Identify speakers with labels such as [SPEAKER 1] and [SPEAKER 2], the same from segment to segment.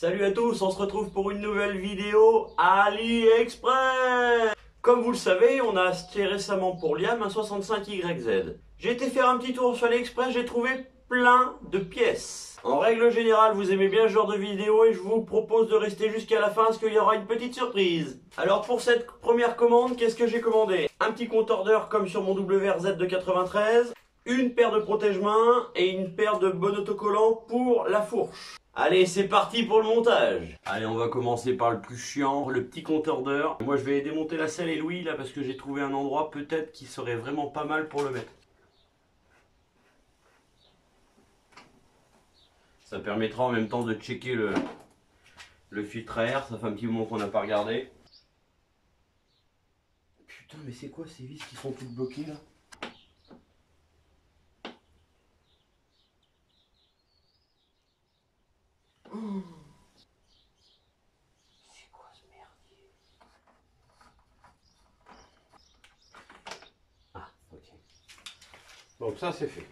[SPEAKER 1] Salut à tous, on se retrouve pour une nouvelle vidéo AliExpress. Comme vous le savez, on a acheté récemment pour Liam un 65YZ. J'ai été faire un petit tour sur AliExpress, j'ai trouvé plein de pièces. En règle générale, vous aimez bien ce genre de vidéo et je vous propose de rester jusqu'à la fin parce qu'il y aura une petite surprise. Alors pour cette première commande, qu'est-ce que j'ai commandé? Un petit compteur comme sur mon WRZ de 93, une paire de protège-mains et une paire de bons autocollants pour la fourche. Allez, c'est parti pour le montage. Allez, on va commencer par le plus chiant, le petit compteur d'heure. Moi, je vais démonter la selle et Louis là parce que j'ai trouvé un endroit peut-être qui serait vraiment pas mal pour le mettre. Ça permettra en même temps de checker le filtre à air. Ça fait un petit moment qu'on n'a pas regardé. Putain, mais c'est quoi ces vis qui sont toutes bloquées là? C'est quoi ce merdier? Ah, ok. Donc ça c'est fait.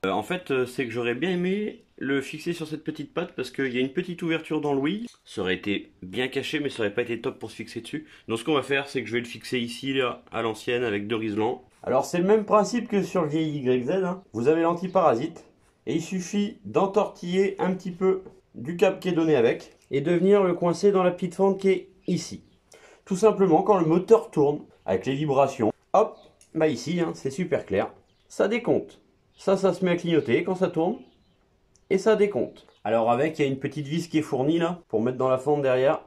[SPEAKER 1] En fait, c'est que j'aurais bien aimé le fixer sur cette petite patte parce qu'il y a une petite ouverture dans le Wii. Ça aurait été bien caché mais ça aurait pas été top pour se fixer dessus. Donc ce qu'on va faire, c'est que je vais le fixer ici là, à l'ancienne avec deux riselants. Alors c'est le même principe que sur le vieil YZ, hein. Vous avez l'antiparasite. Et il suffit d'entortiller un petit peu du câble qui est donné avec et de venir le coincer dans la petite fente qui est ici. Tout simplement, quand le moteur tourne avec les vibrations, hop, bah ici, hein, c'est super clair, ça décompte. Ça se met à clignoter quand ça tourne et ça décompte. Alors avec, il y a une petite vis qui est fournie là pour mettre dans la fente derrière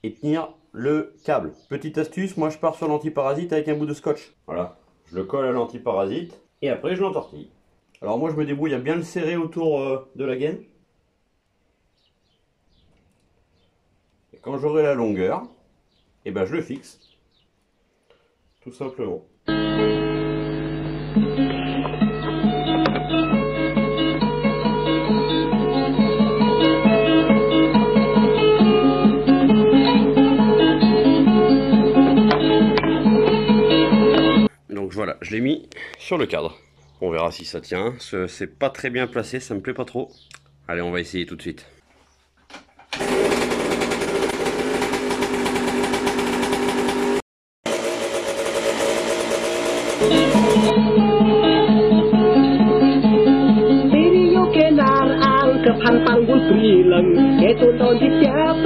[SPEAKER 1] et tenir le câble. Petite astuce, moi je pars sur l'antiparasite avec un bout de scotch. Voilà, je le colle à l'antiparasite et après je l'entortille. Alors moi je me débrouille à bien le serrer autour de la gaine. Et quand j'aurai la longueur, et ben je le fixe. Tout simplement. Donc voilà, je l'ai mis sur le cadre. On verra si ça tient. C'est pas très bien placé, ça me plaît pas trop. Allez, on va essayer tout de suite.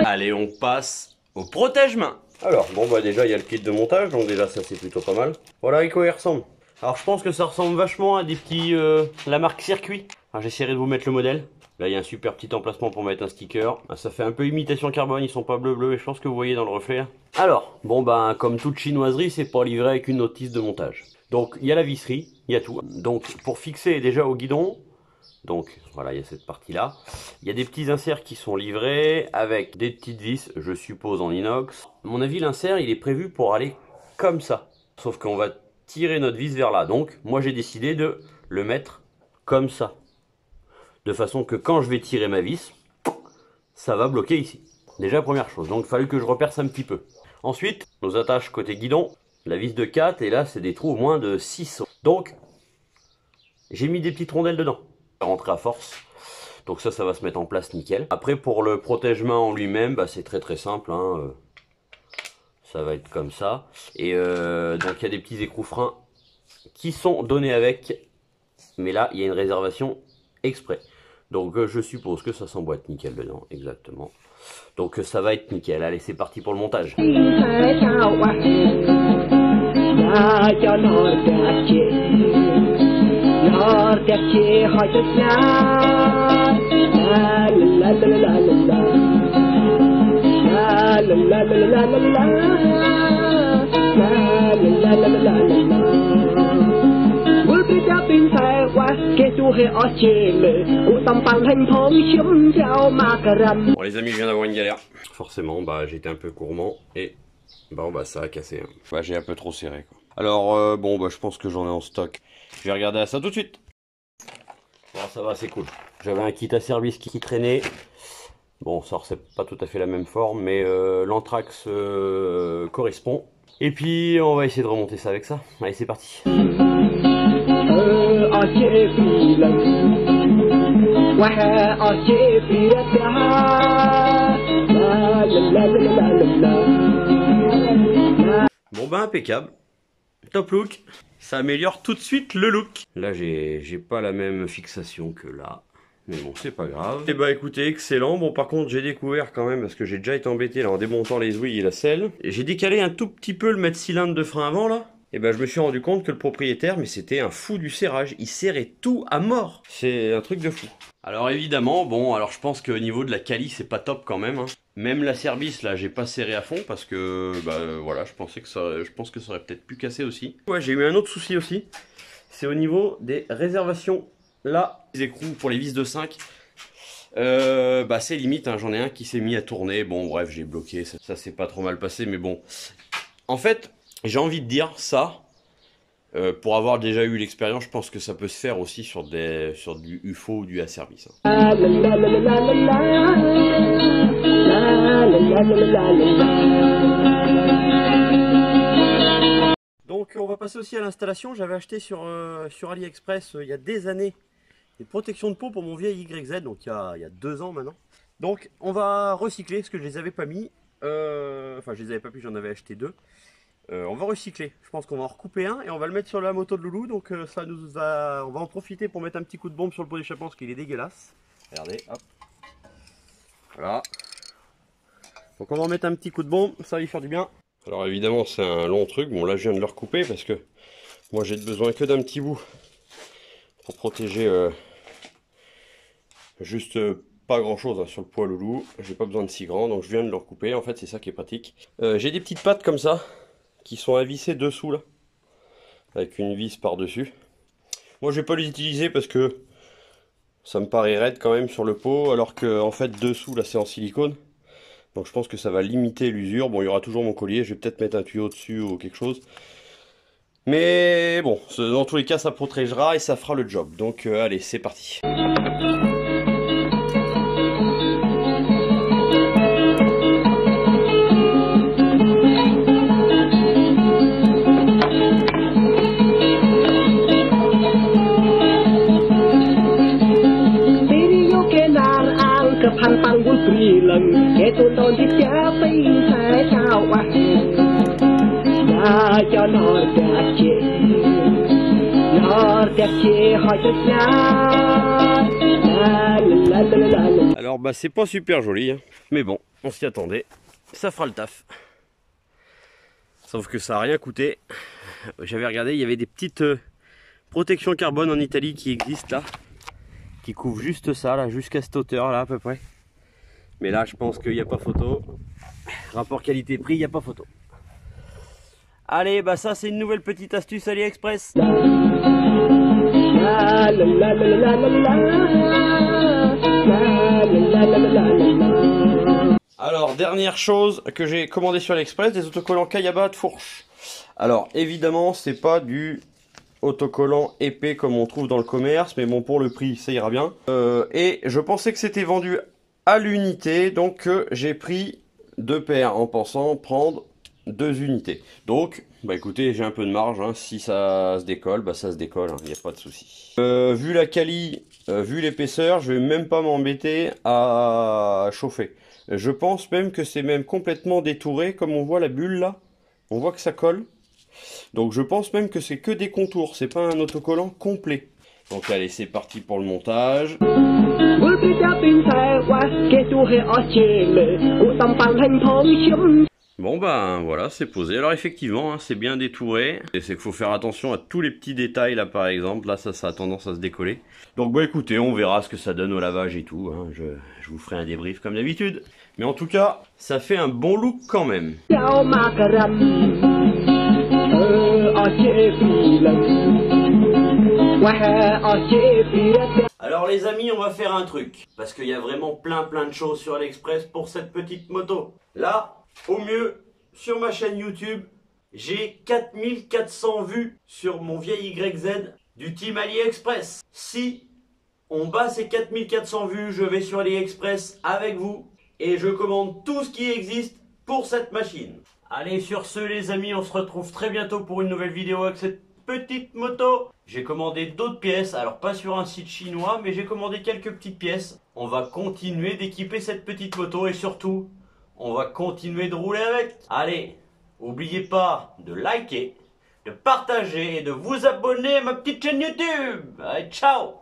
[SPEAKER 1] Allez, on passe au protège-mains. Alors, bon bah déjà il y a le kit de montage, donc déjà ça c'est plutôt pas mal. Voilà à quoi il ressemble. Alors je pense que ça ressemble vachement à des petits... la marque Circuit. J'essaierai de vous mettre le modèle. Là il y a un super petit emplacement pour mettre un sticker. Ça fait un peu imitation carbone, ils sont pas bleu mais je pense que vous voyez dans le reflet. Alors, bon bah comme toute chinoiserie, c'est pas livré avec une notice de montage. Donc il y a la visserie, il y a tout. Donc pour fixer déjà au guidon, donc voilà, il y a cette partie là. Il y a des petits inserts qui sont livrés avec des petites vis, je suppose en inox. À mon avis l'insert il est prévu pour aller comme ça. Sauf qu'on va tirer notre vis vers là. Donc moi j'ai décidé de le mettre comme ça. De façon que quand je vais tirer ma vis, ça va bloquer ici. Déjà première chose, donc il fallu que je reperce un petit peu. Ensuite, nos attaches côté guidon, la vis de 4 et là c'est des trous au moins de 6. Donc j'ai mis des petites rondelles dedans. Rentrer à force. Donc ça va se mettre en place nickel. Après pour le protège-mains en lui-même, bah, c'est très simple. Hein. Ça va être comme ça. Et donc il y a des petits écrous freins qui sont donnés avec. Mais là, il y a une réservation exprès. Donc je suppose que ça s'emboîte nickel dedans. Exactement. Donc ça va être nickel. Allez, c'est parti pour le montage. Bon les amis, je viens d'avoir une galère. Forcément, bah j'étais un peu gourmand et bon bah ça a cassé. Hein. Bah j'ai un peu trop serré quoi. Alors bon bah je pense que j'en ai en stock. Je vais regarder à ça tout de suite. Bon ça va, c'est cool. J'avais un kit à service qui traînait. Bon ça c'est pas tout à fait la même forme mais l'anthrax correspond. Et puis on va essayer de remonter ça avec ça. Allez c'est parti. Bon bah impeccable. Top look. Ça améliore tout de suite le look. Là j'ai pas la même fixation que là. Mais bon, c'est pas grave. Et bah écoutez, excellent. Bon, par contre, j'ai découvert quand même, parce que j'ai déjà été embêté là en démontant les ouïes et la selle. J'ai décalé un tout petit peu le mètre cylindre de frein avant là. Et bah je me suis rendu compte que le propriétaire, mais c'était un fou du serrage. Il serrait tout à mort. C'est un truc de fou. Alors évidemment, bon, alors je pense qu'au niveau de la quali, c'est pas top quand même. Hein. Même la service là, j'ai pas serré à fond parce que, bah voilà, je pense que ça aurait peut-être pu casser aussi. Ouais, j'ai eu un autre souci aussi. C'est au niveau des réservations. Là, les écrous pour les vis de 5, bah c'est limite, hein, j'en ai un qui s'est mis à tourner, bon bref j'ai bloqué, ça s'est pas trop mal passé, mais bon. En fait, j'ai envie de dire ça, pour avoir déjà eu l'expérience, je pense que ça peut se faire aussi sur du UFO ou du A-Service. Hein. Donc on va passer aussi à l'installation. J'avais acheté sur AliExpress il y a des années des protections de peau pour mon vieil YZ, donc il y a 2 ans maintenant. Donc on va recycler parce que je les avais pas mis. Enfin je les avais pas mis, j'en avais acheté 2. On va recycler. Je pense qu'on va en recouper un et on va le mettre sur la moto de Loulou. Donc on va en profiter pour mettre un petit coup de bombe sur le pot d'échappement parce qu'il est dégueulasse. Regardez, hop. Voilà. Donc on va en mettre un petit coup de bombe, ça va lui faire du bien. Alors évidemment c'est un long truc, bon là je viens de le recouper parce que moi j'ai besoin que d'un petit bout pour protéger juste pas grand chose hein, sur le poids Loulou, j'ai pas besoin de si grand donc je viens de le recouper, en fait c'est ça qui est pratique. J'ai des petites pattes comme ça qui sont avissées dessous là, avec une vis par dessus. Moi je vais pas les utiliser parce que ça me paraît raide quand même sur le pot alors que en fait dessous là c'est en silicone. Donc je pense que ça va limiter l'usure. Bon, il y aura toujours mon collier. Je vais peut-être mettre un tuyau dessus ou quelque chose. Mais bon, dans tous les cas, ça protégera et ça fera le job. Donc allez, c'est parti. Alors bah c'est pas super joli hein. Mais bon, on s'y attendait, ça fera le taf. Sauf que ça a rien coûté. J'avais regardé, il y avait des petites protections carbone en Italie qui existent là, qui couvrent juste ça là, jusqu'à cette hauteur là à peu près. Mais là je pense qu'il n'y a pas photo. Rapport qualité-prix, il n'y a pas photo. Allez, bah ça c'est une nouvelle petite astuce AliExpress. Alors, dernière chose que j'ai commandé sur AliExpress, des autocollants Kayaba de fourche. Alors, évidemment, c'est pas du autocollant épais comme on trouve dans le commerce, mais bon, pour le prix, ça ira bien. Et je pensais que c'était vendu à l'unité, donc j'ai pris 2 paires en pensant prendre 2 unités. Donc, bah écoutez, j'ai un peu de marge, hein. Si ça se décolle, bah ça se décolle, il n'y a pas de souci. Vu la quali, vu l'épaisseur, je vais même pas m'embêter à chauffer. Je pense même que c'est même complètement détouré, comme on voit la bulle là. On voit que ça colle. Donc je pense même que c'est que des contours, c'est pas un autocollant complet. Donc allez, c'est parti pour le montage. Bon ben voilà, c'est posé. Alors effectivement, hein, c'est bien détouré. Et c'est qu'il faut faire attention à tous les petits détails là par exemple. Là ça a tendance à se décoller. Donc bon écoutez, on verra ce que ça donne au lavage et tout. Hein. Je vous ferai un débrief comme d'habitude. Mais en tout cas, ça fait un bon look quand même. Alors les amis, on va faire un truc. Parce qu'il y a vraiment plein de choses sur AliExpress pour cette petite moto. Là, au mieux, sur ma chaîne YouTube, j'ai 4400 vues sur mon vieil YZ du team AliExpress. Si on bat ces 4400 vues, je vais sur AliExpress avec vous et je commande tout ce qui existe pour cette machine. Allez, sur ce les amis, on se retrouve très bientôt pour une nouvelle vidéo avec cette petite moto. J'ai commandé d'autres pièces, alors pas sur un site chinois, mais j'ai commandé quelques petites pièces. On va continuer d'équiper cette petite moto et surtout, on va continuer de rouler avec. Allez, n'oubliez pas de liker, de partager et de vous abonner à ma petite chaîne YouTube. Allez, ciao!